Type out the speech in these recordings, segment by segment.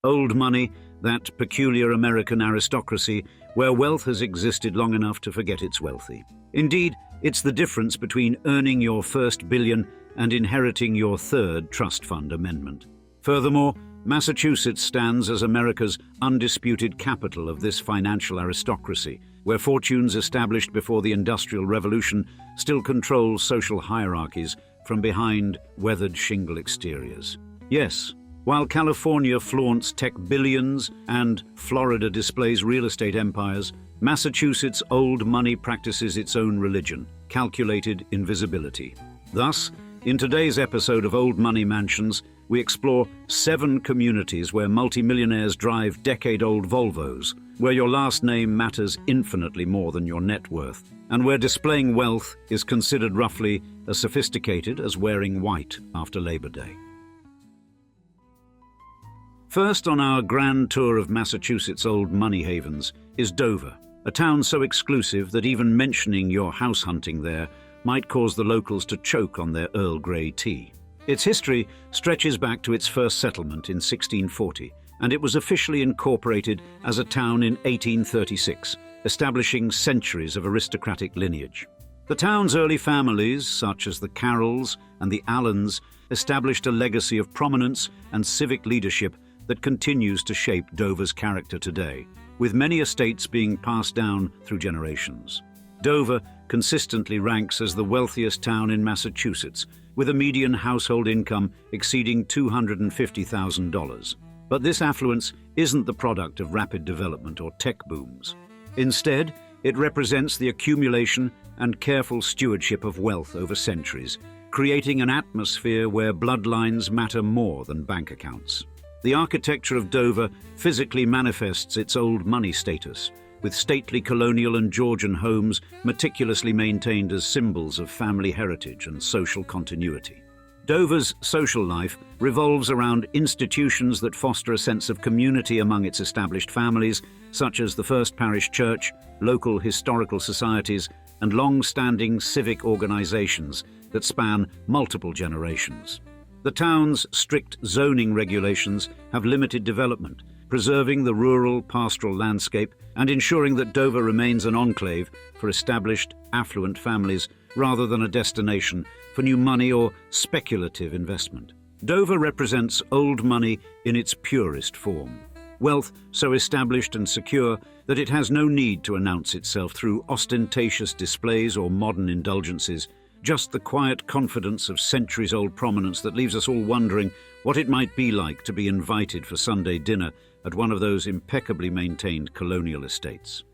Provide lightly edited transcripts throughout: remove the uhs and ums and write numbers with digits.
Old money, that peculiar American aristocracy where wealth has existed long enough to forget it's wealthy. Indeed, it's the difference between earning your first billion and inheriting your third trust fund amendment. Furthermore, Massachusetts stands as America's undisputed capital of this financial aristocracy, where fortunes established before the Industrial Revolution still control social hierarchies from behind weathered shingle exteriors. Yes, while California flaunts tech billions and Florida displays real estate empires, Massachusetts' old money practices its own religion, calculated invisibility. Thus, in today's episode of Old Money Mansions, we explore 7 communities where multimillionaires drive decade-old Volvos, where your last name matters infinitely more than your net worth, and where displaying wealth is considered roughly as sophisticated as wearing white after Labor Day. First on our grand tour of Massachusetts' old money havens is Dover, a town so exclusive that even mentioning your house hunting there might cause the locals to choke on their Earl Grey tea. Its history stretches back to its first settlement in 1640, and it was officially incorporated as a town in 1836, establishing centuries of aristocratic lineage. The town's early families, such as the Carrolls and the Allens, established a legacy of prominence and civic leadership that continues to shape Dover's character today, with many estates being passed down through generations. Dover consistently ranks as the wealthiest town in Massachusetts, with a median household income exceeding $250,000. But this affluence isn't the product of rapid development or tech booms. Instead, it represents the accumulation and careful stewardship of wealth over centuries, creating an atmosphere where bloodlines matter more than bank accounts. The architecture of Dover physically manifests its old money status, with stately colonial and Georgian homes meticulously maintained as symbols of family heritage and social continuity. Dover's social life revolves around institutions that foster a sense of community among its established families, such as the First Parish Church, local historical societies, and long-standing civic organizations that span multiple generations. The town's strict zoning regulations have limited development, preserving the rural pastoral landscape and ensuring that Dover remains an enclave for established, affluent families rather than a destination for new money or speculative investment. Dover represents old money in its purest form. Wealth so established and secure that it has no need to announce itself through ostentatious displays or modern indulgences, just the quiet confidence of centuries-old prominence that leaves us all wondering what it might be like to be invited for Sunday dinner at one of those impeccably maintained colonial estates.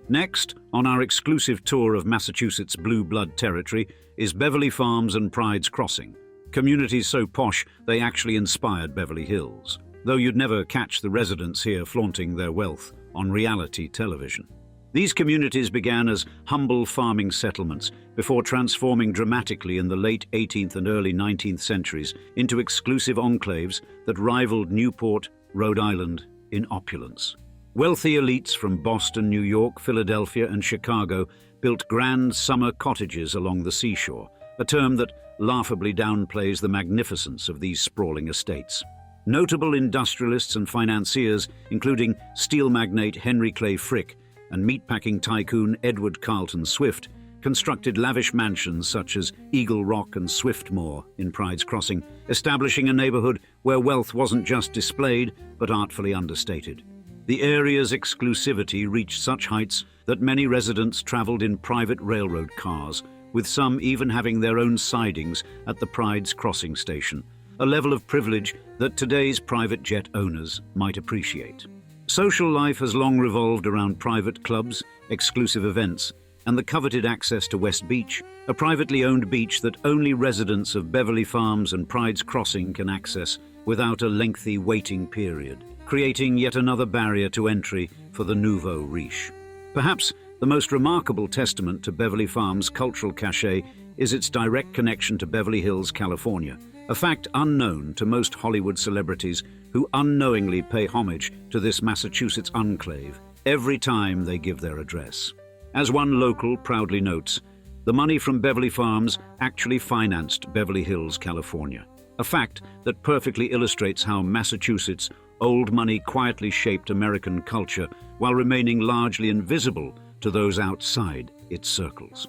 Next, on our exclusive tour of Massachusetts blue blood territory, is Beverly Farms and Pride's Crossing, communities so posh they actually inspired Beverly Hills, though you'd never catch the residents here flaunting their wealth on reality television. These communities began as humble farming settlements before transforming dramatically in the late 18th and early 19th centuries into exclusive enclaves that rivaled Newport, Rhode Island, in opulence. Wealthy elites from Boston, New York, Philadelphia, and Chicago built grand summer cottages along the seashore, a term that laughably downplays the magnificence of these sprawling estates. Notable industrialists and financiers, including steel magnate Henry Clay Frick and meatpacking tycoon Edward Carlton Swift, constructed lavish mansions such as Eagle Rock and Swiftmore in Pride's Crossing, establishing a neighborhood where wealth wasn't just displayed but artfully understated. The area's exclusivity reached such heights that many residents traveled in private railroad cars, with some even having their own sidings at the Pride's Crossing station, a level of privilege that today's private jet owners might appreciate. Social life has long revolved around private clubs, exclusive events, and the coveted access to West Beach, a privately owned beach that only residents of Beverly Farms and Pride's Crossing can access without a lengthy waiting period, creating yet another barrier to entry for the nouveau riche. Perhaps the most remarkable testament to Beverly Farms' cultural cachet is its direct connection to Beverly Hills, California, a fact unknown to most Hollywood celebrities who unknowingly pay homage to this Massachusetts enclave every time they give their address. As one local proudly notes, the money from Beverly Farms actually financed Beverly Hills, California. a fact that perfectly illustrates how Massachusetts' old money quietly shaped American culture while remaining largely invisible to those outside its circles.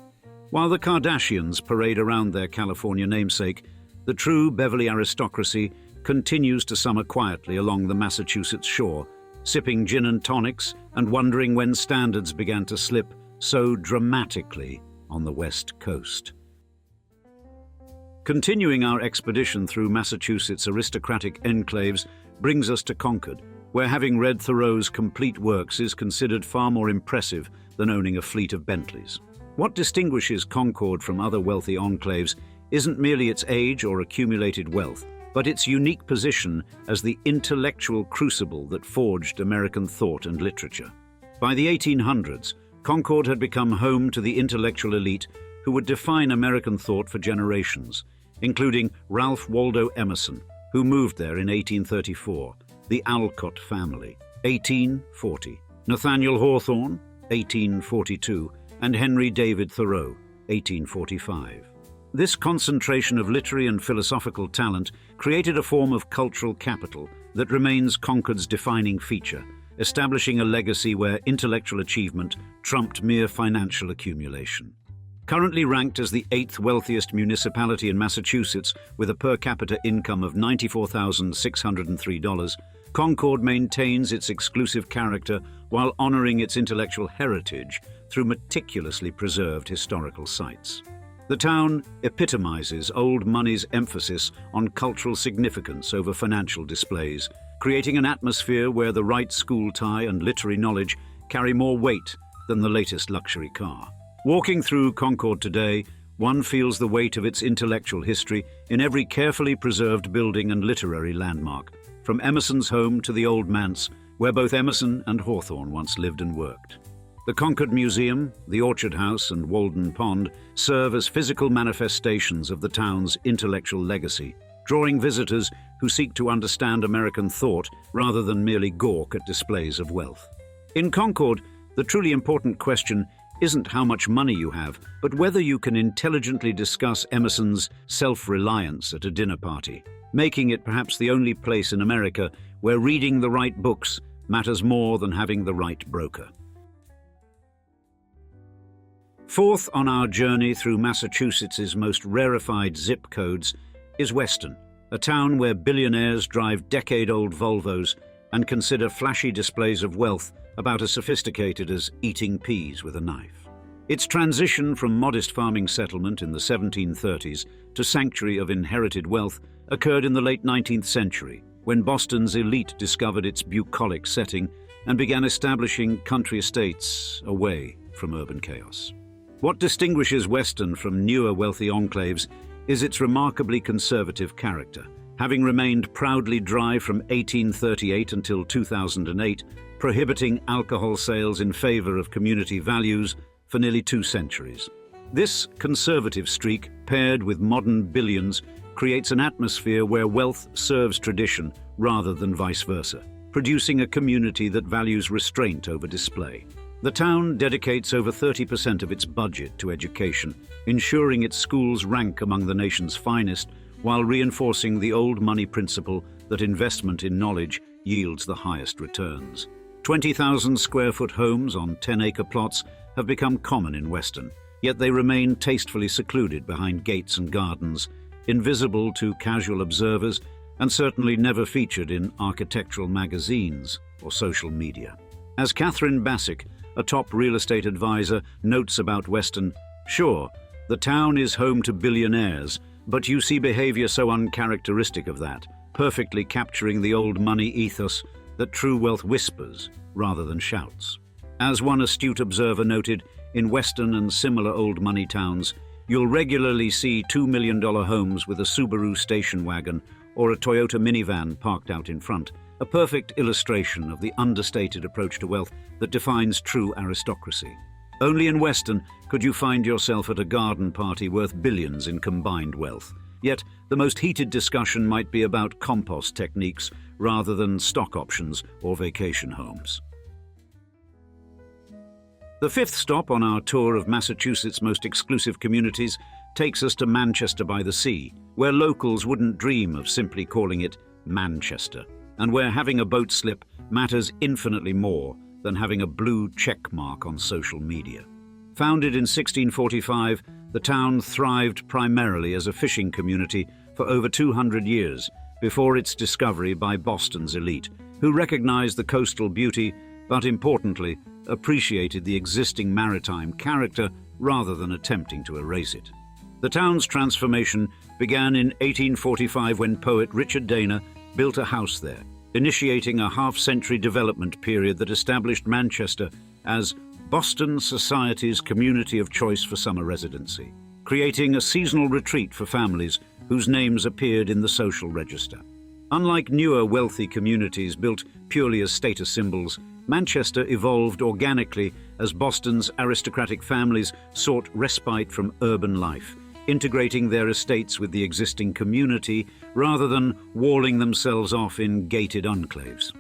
While the Kardashians parade around their California namesake, the true Beverly aristocracy continues to summer quietly along the Massachusetts shore, sipping gin and tonics and wondering when standards began to slip so dramatically on the West Coast. Continuing our expedition through Massachusetts' aristocratic enclaves brings us to Concord, where having read Thoreau's complete works is considered far more impressive than owning a fleet of Bentleys. What distinguishes Concord from other wealthy enclaves isn't merely its age or accumulated wealth, but its unique position as the intellectual crucible that forged American thought and literature. By the 1800s, Concord had become home to the intellectual elite who would define American thought for generations, including Ralph Waldo Emerson, who moved there in 1834, the Alcott family, 1840, Nathaniel Hawthorne, 1842, and Henry David Thoreau, 1845. This concentration of literary and philosophical talent created a form of cultural capital that remains Concord's defining feature, establishing a legacy where intellectual achievement trumped mere financial accumulation. Currently ranked as the 8th wealthiest municipality in Massachusetts with a per capita income of $94,603, Concord maintains its exclusive character while honoring its intellectual heritage through meticulously preserved historical sites. The town epitomizes old money's emphasis on cultural significance over financial displays, creating an atmosphere where the right school tie and literary knowledge carry more weight than the latest luxury car. Walking through Concord today, one feels the weight of its intellectual history in every carefully preserved building and literary landmark, from Emerson's home to the Old Manse, where both Emerson and Hawthorne once lived and worked. The Concord Museum, the Orchard House, and Walden Pond serve as physical manifestations of the town's intellectual legacy, drawing visitors who seek to understand American thought rather than merely gawk at displays of wealth. In Concord, the truly important question isn't how much money you have, but whether you can intelligently discuss Emerson's self-reliance at a dinner party, making it perhaps the only place in America where reading the right books matters more than having the right broker. Fourth on our journey through Massachusetts' most rarefied zip codes is Weston, a town where billionaires drive decade-old Volvos and consider flashy displays of wealth about as sophisticated as eating peas with a knife. Its transition from modest farming settlement in the 1730s to sanctuary of inherited wealth occurred in the late 19th century, when Boston's elite discovered its bucolic setting and began establishing country estates away from urban chaos. What distinguishes Weston from newer wealthy enclaves is its remarkably conservative character, having remained proudly dry from 1838 until 2008, prohibiting alcohol sales in favor of community values for nearly 2 centuries. This conservative streak, paired with modern billions, creates an atmosphere where wealth serves tradition rather than vice versa, producing a community that values restraint over display. The town dedicates over 30% of its budget to education, ensuring its schools rank among the nation's finest, while reinforcing the old money principle that investment in knowledge yields the highest returns. 20,000 square foot homes on 10-acre plots have become common in Weston, yet they remain tastefully secluded behind gates and gardens, invisible to casual observers, and certainly never featured in architectural magazines or social media. As Catherine Bassick, a top real estate advisor, notes about Weston, "Sure, the town is home to billionaires, but you see behavior so uncharacteristic of that, perfectly capturing the old money ethos that true wealth whispers rather than shouts." As one astute observer noted, in Weston and similar old money towns, you'll regularly see $2 million homes with a Subaru station wagon or a Toyota minivan parked out in front, a perfect illustration of the understated approach to wealth that defines true aristocracy. Only in Weston could you find yourself at a garden party worth billions in combined wealth. Yet, the most heated discussion might be about compost techniques rather than stock options or vacation homes. The fifth stop on our tour of Massachusetts' most exclusive communities takes us to Manchester by the Sea, where locals wouldn't dream of simply calling it Manchester, and where having a boat slip matters infinitely more than having a blue check mark on social media. Founded in 1645, the town thrived primarily as a fishing community for over 200 years before its discovery by Boston's elite, who recognized the coastal beauty but, importantly, appreciated the existing maritime character rather than attempting to erase it. The town's transformation began in 1845 when poet Richard Dana built a house there, initiating a half-century development period that established Manchester as Boston society's community of choice for summer residency, creating a seasonal retreat for families whose names appeared in the social register. Unlike newer wealthy communities built purely as status symbols, Manchester evolved organically as Boston's aristocratic families sought respite from urban life, integrating their estates with the existing community rather than walling themselves off in gated enclaves.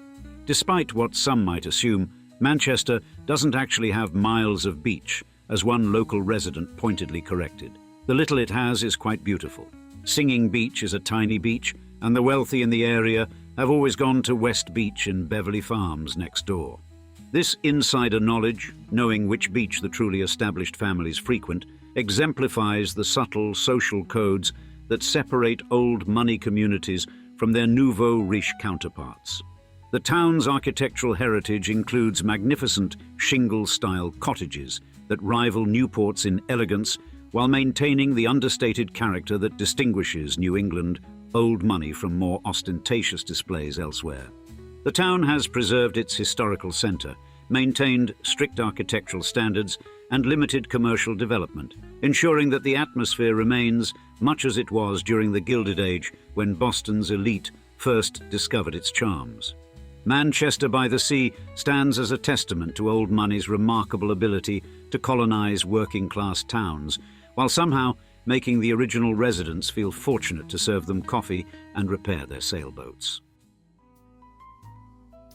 Despite what some might assume, Manchester doesn't actually have miles of beach, as one local resident pointedly corrected. The little it has is quite beautiful. Singing Beach is a tiny beach, and the wealthy in the area have always gone to West Beach in Beverly Farms next door. This insider knowledge, knowing which beach the truly established families frequent, exemplifies the subtle social codes that separate old money communities from their nouveau riche counterparts. The town's architectural heritage includes magnificent shingle-style cottages that rival Newport's in elegance while maintaining the understated character that distinguishes New England old money from more ostentatious displays elsewhere. The town has preserved its historical center, maintained strict architectural standards, and limited commercial development, ensuring that the atmosphere remains much as it was during the Gilded Age when Boston's elite first discovered its charms. Manchester by the Sea stands as a testament to old money's remarkable ability to colonize working-class towns, while somehow making the original residents feel fortunate to serve them coffee and repair their sailboats.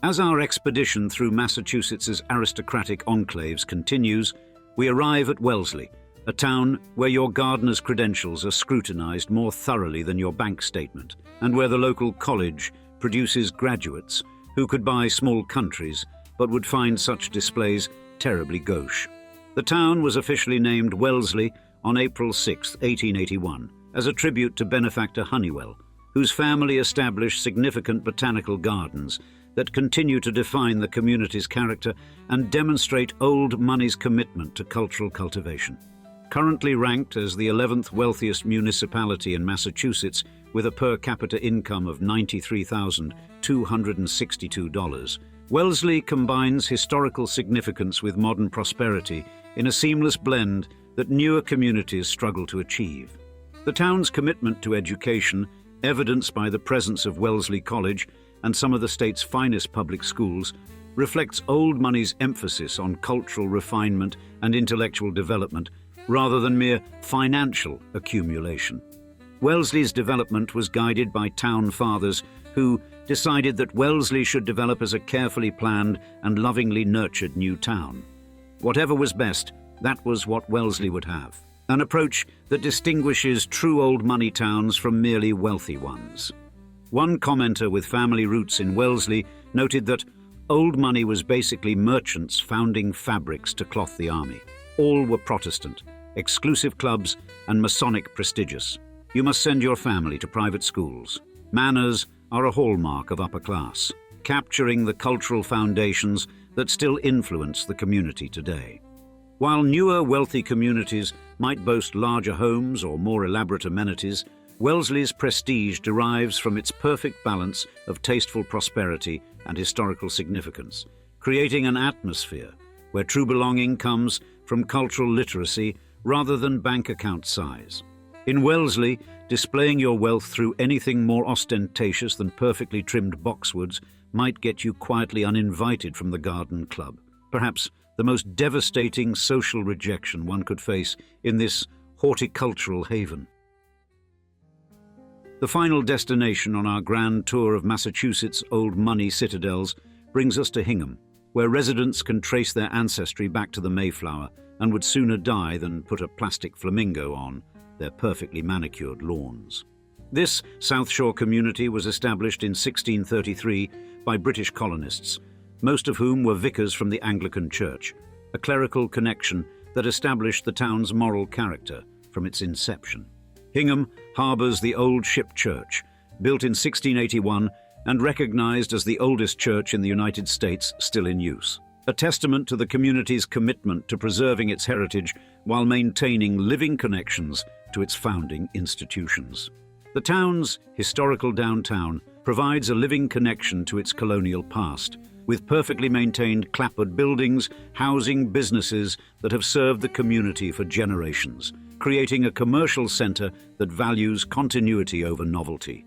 As our expedition through Massachusetts's aristocratic enclaves continues, we arrive at Wellesley, a town where your gardener's credentials are scrutinized more thoroughly than your bank statement, and where the local college produces graduates who could buy small countries but would find such displays terribly gauche. The town was officially named Wellesley on April 6, 1881, as a tribute to benefactor Honeywell, whose family established significant botanical gardens that continue to define the community's character and demonstrate old money's commitment to cultural cultivation. Currently ranked as the 11th wealthiest municipality in Massachusetts with a per capita income of $93,262, Wellesley combines historical significance with modern prosperity in a seamless blend that newer communities struggle to achieve. The town's commitment to education, evidenced by the presence of Wellesley College and some of the state's finest public schools, reflects old money's emphasis on cultural refinement and intellectual development rather than mere financial accumulation. Wellesley's development was guided by town fathers who decided that Wellesley should develop as a carefully planned and lovingly nurtured new town. Whatever was best, that was what Wellesley would have, an approach that distinguishes true old money towns from merely wealthy ones. One commenter with family roots in Wellesley noted that old money was basically merchants founding fabrics to cloth the army. All were Protestant, exclusive clubs, and Masonic prestigious. You must send your family to private schools. Manners are a hallmark of upper class, capturing the cultural foundations that still influence the community today. While newer wealthy communities might boast larger homes or more elaborate amenities, Wellesley's prestige derives from its perfect balance of tasteful prosperity and historical significance, creating an atmosphere where true belonging comes from cultural literacy rather than bank account size. In Wellesley, displaying your wealth through anything more ostentatious than perfectly trimmed boxwoods might get you quietly uninvited from the garden club, perhaps the most devastating social rejection one could face in this horticultural haven. The final destination on our grand tour of Massachusetts' old money citadels brings us to Hingham, where residents can trace their ancestry back to the Mayflower and would sooner die than put a plastic flamingo on their perfectly manicured lawns. This South Shore community was established in 1633 by British colonists, most of whom were vicars from the Anglican Church, a clerical connection that established the town's moral character from its inception. Hingham harbours the old ship church, built in 1681 and recognised as the oldest church in the United States still in use, a testament to the community's commitment to preserving its heritage while maintaining living connections to its founding institutions. The town's historical downtown provides a living connection to its colonial past, with perfectly maintained clapboard buildings housing businesses that have served the community for generations, creating a commercial centre that values continuity over novelty.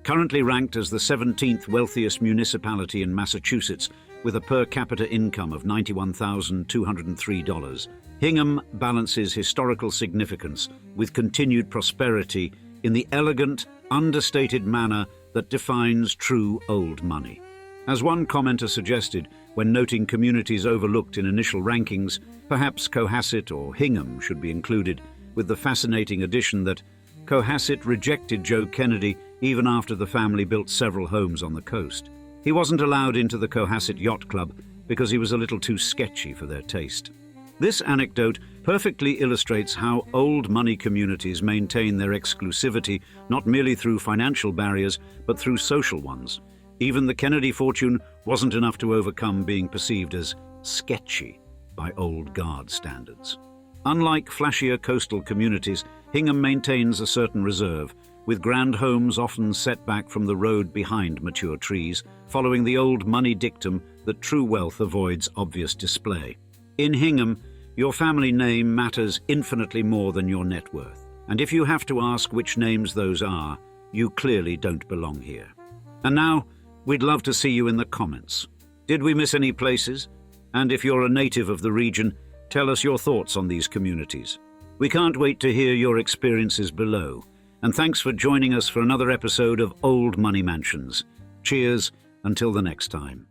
Currently ranked as the 17th wealthiest municipality in Massachusetts with a per capita income of $91,203, Hingham balances historical significance with continued prosperity in the elegant, understated manner that defines true old money. As one commenter suggested when noting communities overlooked in initial rankings, perhaps Cohasset or Hingham should be included, with the fascinating addition that Cohasset rejected Joe Kennedy even after the family built several homes on the coast. He wasn't allowed into the Cohasset Yacht Club because he was a little too sketchy for their taste. This anecdote perfectly illustrates how old money communities maintain their exclusivity not merely through financial barriers, but through social ones. Even the Kennedy fortune wasn't enough to overcome being perceived as sketchy by old guard standards. Unlike flashier coastal communities, Hingham maintains a certain reserve, with grand homes often set back from the road behind mature trees, following the old money dictum that true wealth avoids obvious display. In Hingham, your family name matters infinitely more than your net worth, and if you have to ask which names those are, you clearly don't belong here. And now, we'd love to see you in the comments. Did we miss any places? And if you're a native of the region, tell us your thoughts on these communities. We can't wait to hear your experiences below. And thanks for joining us for another episode of Old Money Mansions. Cheers, until the next time.